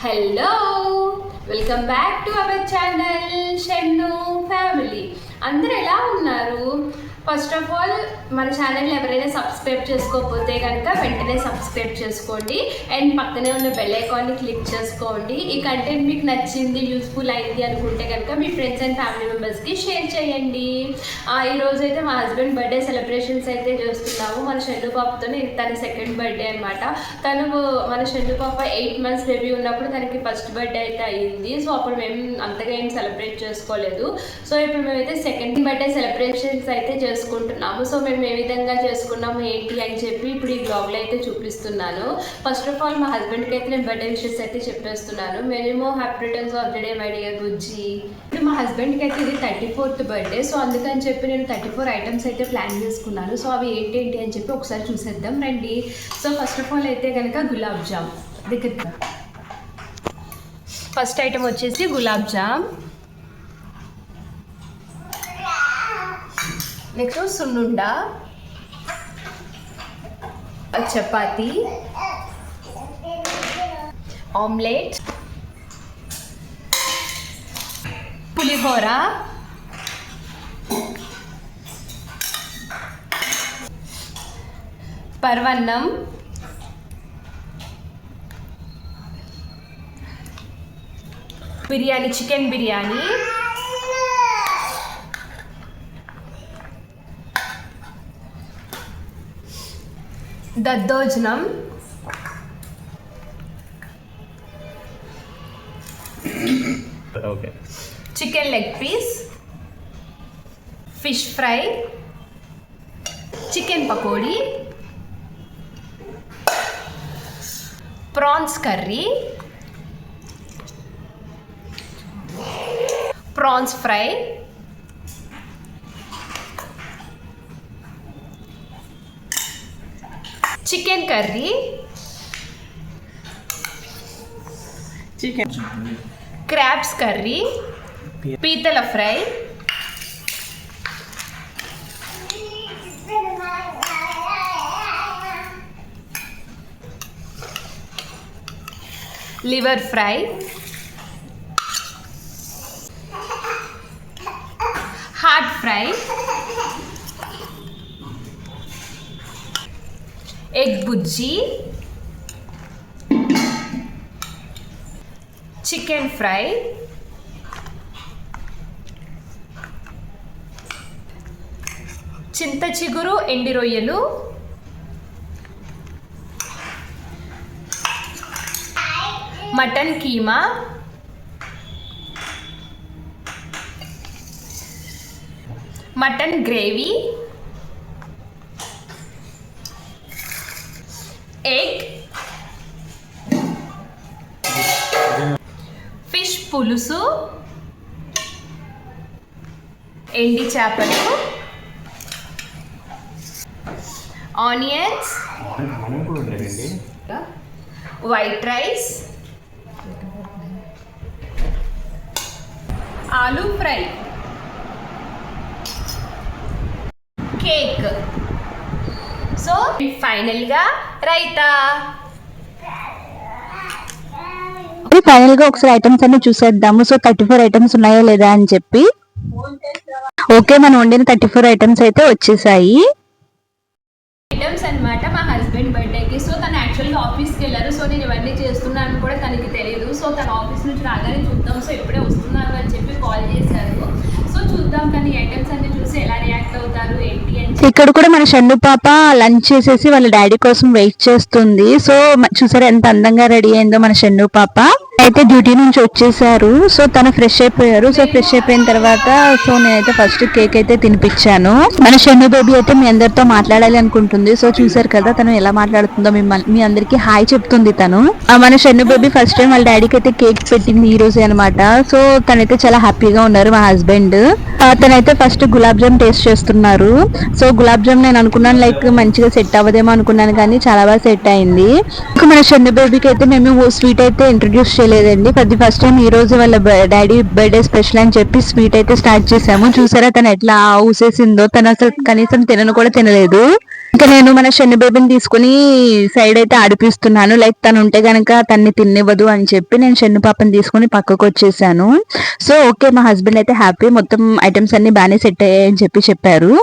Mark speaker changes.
Speaker 1: Hello, welcome back to our channel Shennu family. అందరూ ఎలా ఉన్నారు? ఫస్ట్ ఆఫ్ ఆల్ మన ఛానల్ ఎవరైనా సబ్స్క్రైబ్ చేసుకోకపోతే కనుక వెంటనే సబ్స్క్రైబ్ చేసుకోండి అండ్ పక్కనే ఉన్న బెల్ ఐకాన్ని క్లిక్ చేసుకోండి. ఈ కంటెంట్ మీకు నచ్చింది, యూస్ఫుల్ అయింది అనుకుంటే కనుక మీ ఫ్రెండ్స్ అండ్ ఫ్యామిలీ మెంబర్స్కి షేర్ చేయండి. ఈరోజు అయితే మా హస్బెండ్ బర్త్డే సెలబ్రేషన్స్ అయితే చేస్తున్నాము. మన షెన్ను పాపతోనే తన సెకండ్ బర్త్డే అనమాట. తను మన షెన్ను పాప 8 months బేబీ ఉన్నప్పుడు తనకి ఫస్ట్ బర్త్డే అయితే అయ్యింది. సో అప్పుడు మేము అంతగా ఏం సెలబ్రేట్ చేసుకోలేదు. సో ఇప్పుడు మేమైతే సెకండ్ బర్త్డే సెలబ్రేషన్స్ అయితే చేసుకుంటున్నాము. సో మేము ఏ విధంగా చేసుకున్నాము ఏంటి అని చెప్పి ఇప్పుడు ఈ బ్లాగ్లో అయితే చూపిస్తున్నాను. ఫస్ట్ ఆఫ్ ఆల్ మా హస్బెండ్కి అయితే నేను బర్త్డే విషెస్ అయితే చెప్పేస్తున్నాను. మేము happy returns of the day my dear Bujji. ఇప్పుడు మా హస్బెండ్కి అయితే ఇది 34th బర్త్డే. సో అందుకని చెప్పి నేను 34 ఐటమ్స్ అయితే ప్లాన్ చేసుకున్నాను. సో అవి ఏంటి అని చెప్పి ఒకసారి చూసేద్దాం రండి. సో ఫస్ట్ ఆఫ్ ఆల్ అయితే కనుక గులాబ్ జామ్ దగ్గర ఫస్ట్ ఐటమ్ వచ్చేసి gulab jam. Next sunnunda, chapati, omelette, pulihora, paravannam, biryani, chicken biryani, daddojanam, chicken leg piece, fish fry, chicken pakodi, prawns curry, prawns fry, chicken curry, crabs curry, పీతల fry, liver fry, heart fry, egg bajji, chicken fry, చింత చిగురు ఎండి రొయ్యలు, mutton keema, mutton gravy, egg, fish పులుసు, ఎండి చేపలు, onions, white rice, aloo fry, cake. So ఫైనల్గా raita.
Speaker 2: Final గా ఒకసారి ఐటమ్స్ అన్ని చూసేద్దాము. సో 34 ఐటమ్స్ ఉన్నాయా లేదా అని చెప్పి. ఓకే, మనం వండిన 34 ఐటమ్స్ అయితే వచ్చేసాయి.
Speaker 1: ఐటమ్స్ అనమాట మా హస్బెండ్ బర్త్డేకి. సో తను యాక్చువల్గా ఆఫీస్కి వెళ్ళారు. సో నేను ఇవన్నీ చేస్తున్నాను కూడా తనకి తెలియదు. సో తన ఆఫీస్ నుంచి రాగానే చూద్దాం, సో ఇప్పుడే వస్తున్నారు అని చెప్పి కాల్ చేశారు. సో చూద్దాం తను ఈ ఐటమ్స్ అన్ని చూసి ఎలా రియాక్ట్ అవుతారు ఏంటి అని.
Speaker 2: ఇక్కడ కూడా మన షన్ను పాప లంచ్ చేసేసి వాళ్ళ డాడీ కోసం వెయిట్ చేస్తుంది. సో చూసారా ఎంత అందంగా రెడీ అయిందో మన షన్ను పాప. అయితే డ్యూటీ నుంచి వచ్చేసారు. సో తను ఫ్రెష్ అయిపోయారు. సో ఫ్రెష్ అయిపోయిన తర్వాత సో నేనైతే ఫస్ట్ కేక్ అయితే తినిపించాను. మన షన్ను బేబీ అయితే మీ అందరితో మాట్లాడాలి అనుకుంటుంది. సో చూసారు కదా తను ఎలా మాట్లాడుతుందో, మీ అందరికి హాయ్ చెప్తుంది తను. మన షన్ను బేబీ ఫస్ట్ టైం వాళ్ళ డాడీకి అయితే కేక్ పెట్టింది ఈ రోజే అనమాట. సో తనైతే చాలా హ్యాపీగా ఉన్నారు మా హస్బెండ్. తనైతే ఫస్ట్ గులాబ్ జామ్ టేస్ట్ చేస్తున్నారు. సో గులాబ్ జామ్ నేను అనుకున్నాను లైక్ మంచిగా సెట్ అవ్వదేమో అనుకున్నాను, కానీ చాలా బాగా సెట్ అయింది. మన షన్ను బేబీకి అయితే మేము స్వీట్ అయితే ఇంట్రొడ్యూస్ చేయలేదండి. ఫస్ట్ టైం ఈ రోజు వాళ్ళ డాడీ బర్త్డే స్పెషల్ అని చెప్పి స్వీట్ అయితే స్టార్ట్ చేసాము. చూసారా తను ఎట్లా ఊసేసిందో, తను అసలు కనీసం తినను కూడా తినలేదు. ఇంకా నేను మన షన్ను బేబీని తీసుకుని సైడ్ అయితే ఆడిపిస్తున్నాను. లైక్ తను ఉంటే గనక తన్ని తిన్నివ్వదు అని చెప్పి నేను షన్ను పాపని తీసుకుని పక్కకు వచ్చేసాను. సో ఓకే, మా హస్బెండ్ అయితే హ్యాపీ, మొత్తం ఐటమ్స్ అన్ని బాగానే సెట్ అయ్యాయని చెప్పారు.